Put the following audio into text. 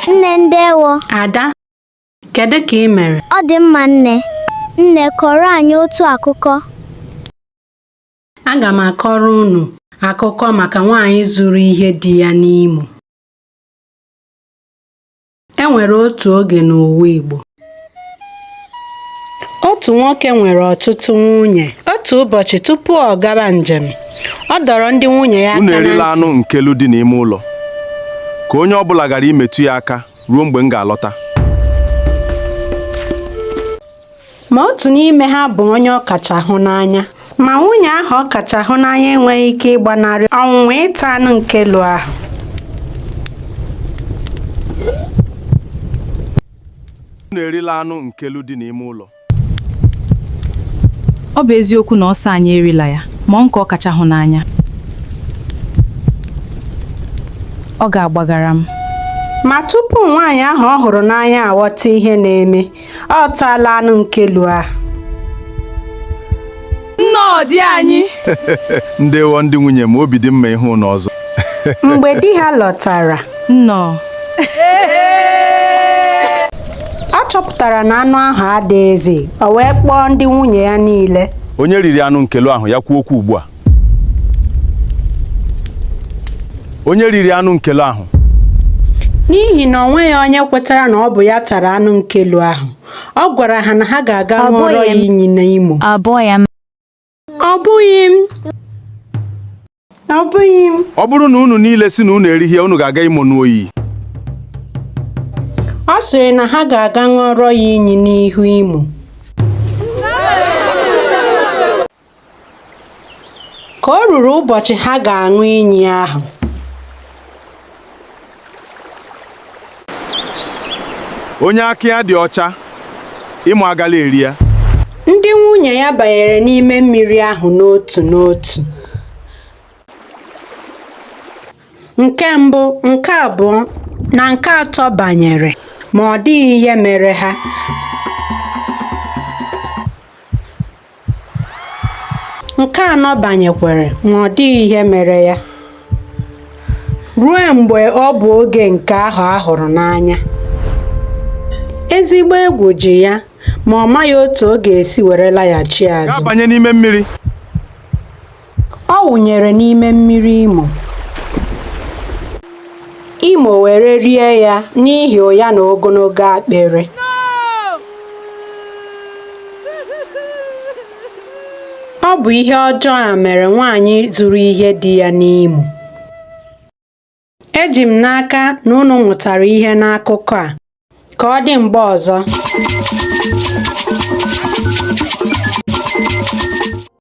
Nne ndewo. Ada, kedu ka ị mere? Ọ dị mma nne. Nne kọrọ anyị otu akụkọ. Aga m akọrọ unu akụkọ maka nwaanyị zuru ihe dị ya n'Imo. E nwere otu oge n'ụwa Igbo. Otu nwoke nwere ọtụtụ nwunye. Otu ụbọchị tupu ọ gaba njem, ọ dọrọ ndị nwunye ya aka na ntị. Unu erila anụ nkelu dị n'ime ụlọ, ka onye ọbụla ghara imetụ ya aka ruo mgbe m ga-alọta. Ma otu n'ime ha bụ onye ọ kacha hụ n'anya. Ma nwunye ahụ ọ kacha hụ n'anya enweghị ike ịgbanarị ọnwụnwa ịta anụ nkelu ahụ. Unu erila anụ nkelu dị n'ime ụlọ. Ọ bụ eziokwu na ọsọ anyị erila ya, ma nke ọ kacha hụ n'anya. Ọ ga-agbagara m. Ma tupu nwaanyị ahụ ọ hụrụ n'anya aghọta ihe na-eme, ọ taala anụ nkelu ahụ. Nnọọ di anyị. Ndewo ndị nwunye m, obi dị mma ịhụ unu ọzọ. Mgbe di ha lọtara, Nnọọ. ọ chọpụtara na anụ ahụ adịghịzi, o wee kpọọ ndị nwunye ya niile. Onye riri anụ nkelu ahụ ya kwuo okwu ugbu a. Onye riri anụ nkelu ahụ? N'ihi na o nweghị onye kwetara na ọ bụ ya tara anụ nkelu ahụ, ọ gwara ha na ha ga-aga ṅụọrọ ya iyi n'Imo. Ọ bụghị m. Ọ bụghị m. Ọ bụghị m. Ọ bụrụ na unu niile si na unu erighị, unu ga-aga Imo n'oyi. Ọ sịrị na ha ga-aga ṅụọrọ ya iyi n'ihu Imo. Ka o ruru ụbọchị ha ga-aṅụ iyi ahụ, Onye aka ya dị ọcha, Imo agala eri ya. ndị nwunye ya banyere n'ime mmiri ahụ n'otu n'otu. Nke mbụ, nke abụọ, na nke atọ banyere, ma ọ dịghị ihe mere ha. Nke anọ banyekwere, ma ọ dịghị ihe mere ya. Ruo mgbe ọ bụ oge nke ahụ a hụrụ n'anya. Ezigbo egwu ji ya, ma ọ maghị otu ọ ga-esi were laghachi azụ. Gaa banye n'ime mmiri. Ọ wụnyere n'ime mmiri Imo. Imo were rie ya n'ihi ya na ogologo akpịrị. Ọ bụ ihe ọjọọ a mere nwaanyị zuru ihe dị ya n'Imo. Eji m n'aka na unu mụtara ihe n'akụkọ a. Ka ọ dị mgbe ọzọ.